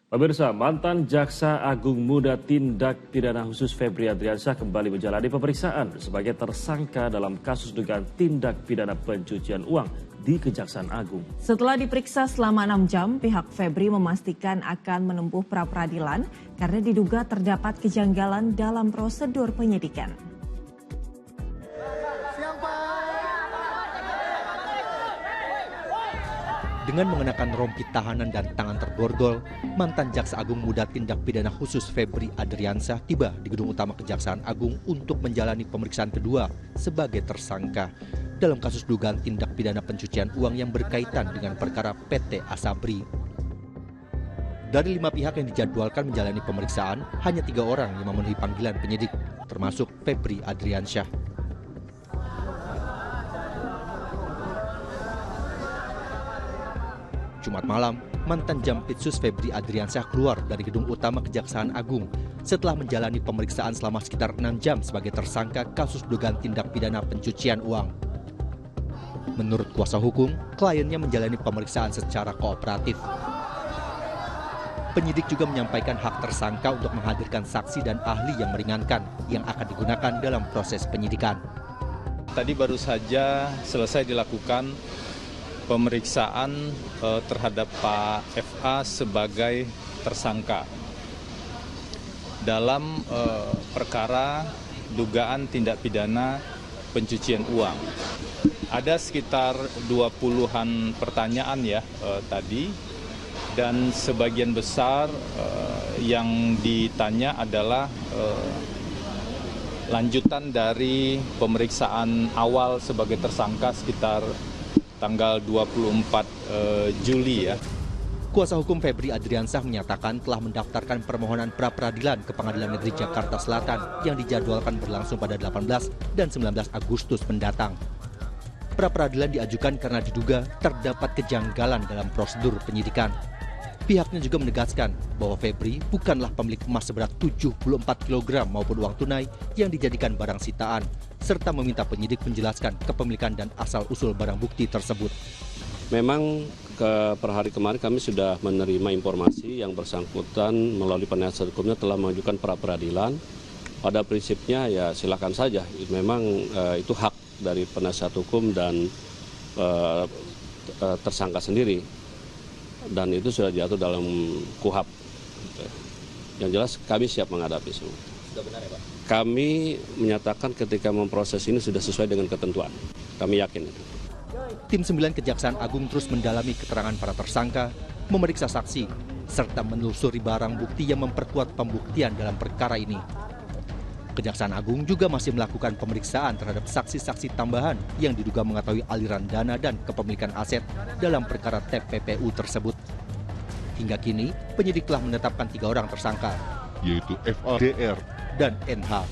Pemirsa, mantan Jaksa Agung Muda Tindak Pidana Khusus Febri Adriansyah kembali menjalani pemeriksaan sebagai tersangka dalam kasus dugaan tindak pidana pencucian uang di Kejaksaan Agung. Setelah diperiksa selama 6 jam, pihak Febri memastikan akan menempuh pra-peradilan karena diduga terdapat kejanggalan dalam prosedur penyidikan. Dengan mengenakan rompi tahanan dan tangan terborgol, mantan Jaksa Agung Muda Tindak Pidana Khusus Febri Adriansyah tiba di Gedung Utama Kejaksaan Agung untuk menjalani pemeriksaan kedua sebagai tersangka dalam kasus dugaan tindak pidana pencucian uang yang berkaitan dengan perkara PT Asabri. Dari 5 pihak yang dijadwalkan menjalani pemeriksaan, hanya 3 orang yang memenuhi panggilan penyidik, termasuk Febri Adriansyah. Jumat malam, mantan Jampitsus Febri Adriansyah keluar dari Gedung Utama Kejaksaan Agung setelah menjalani pemeriksaan selama sekitar 6 jam sebagai tersangka kasus dugaan tindak pidana pencucian uang. Menurut kuasa hukum, kliennya menjalani pemeriksaan secara kooperatif. Penyidik juga menyampaikan hak tersangka untuk menghadirkan saksi dan ahli yang meringankan yang akan digunakan dalam proses penyidikan. Tadi baru saja selesai dilakukan pemeriksaan terhadap Pak FA sebagai tersangka dalam perkara dugaan tindak pidana pencucian uang. Ada sekitar 20-an pertanyaan ya tadi, dan sebagian besar yang ditanya adalah lanjutan dari pemeriksaan awal sebagai tersangka sekitar tanggal 24 Juli ya. Kuasa hukum Febri Adriansyah menyatakan telah mendaftarkan permohonan pra-peradilan ke Pengadilan Negeri Jakarta Selatan yang dijadwalkan berlangsung pada 18 dan 19 Agustus mendatang. Pra-peradilan diajukan karena diduga terdapat kejanggalan dalam prosedur penyidikan. Pihaknya juga menegaskan bahwa Febri bukanlah pemilik emas seberat 74 kg maupun uang tunai yang dijadikan barang sitaan, serta meminta penyidik menjelaskan kepemilikan dan asal-usul barang bukti tersebut. Memang per hari kemarin kami sudah menerima informasi yang bersangkutan melalui penasihat hukumnya telah mengajukan pra-peradilan. Pada prinsipnya ya silakan saja, memang itu hak dari penasihat hukum dan tersangka sendiri. Dan itu sudah diatur dalam KUHP. Yang jelas kami siap menghadapi semua. Sudah benar ya Pak? Kami menyatakan ketika memproses ini sudah sesuai dengan ketentuan. Kami yakin itu. Tim 9 Kejaksaan Agung terus mendalami keterangan para tersangka, memeriksa saksi, serta menelusuri barang bukti yang memperkuat pembuktian dalam perkara ini. Kejaksaan Agung juga masih melakukan pemeriksaan terhadap saksi-saksi tambahan yang diduga mengetahui aliran dana dan kepemilikan aset dalam perkara TPPU tersebut. Hingga kini, penyidik telah menetapkan 3 orang tersangka, yaitu FA, DR, dan NH.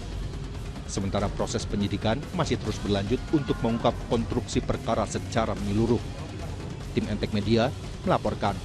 Sementara proses penyidikan masih terus berlanjut untuk mengungkap konstruksi perkara secara menyeluruh. Tim Entek Media melaporkan.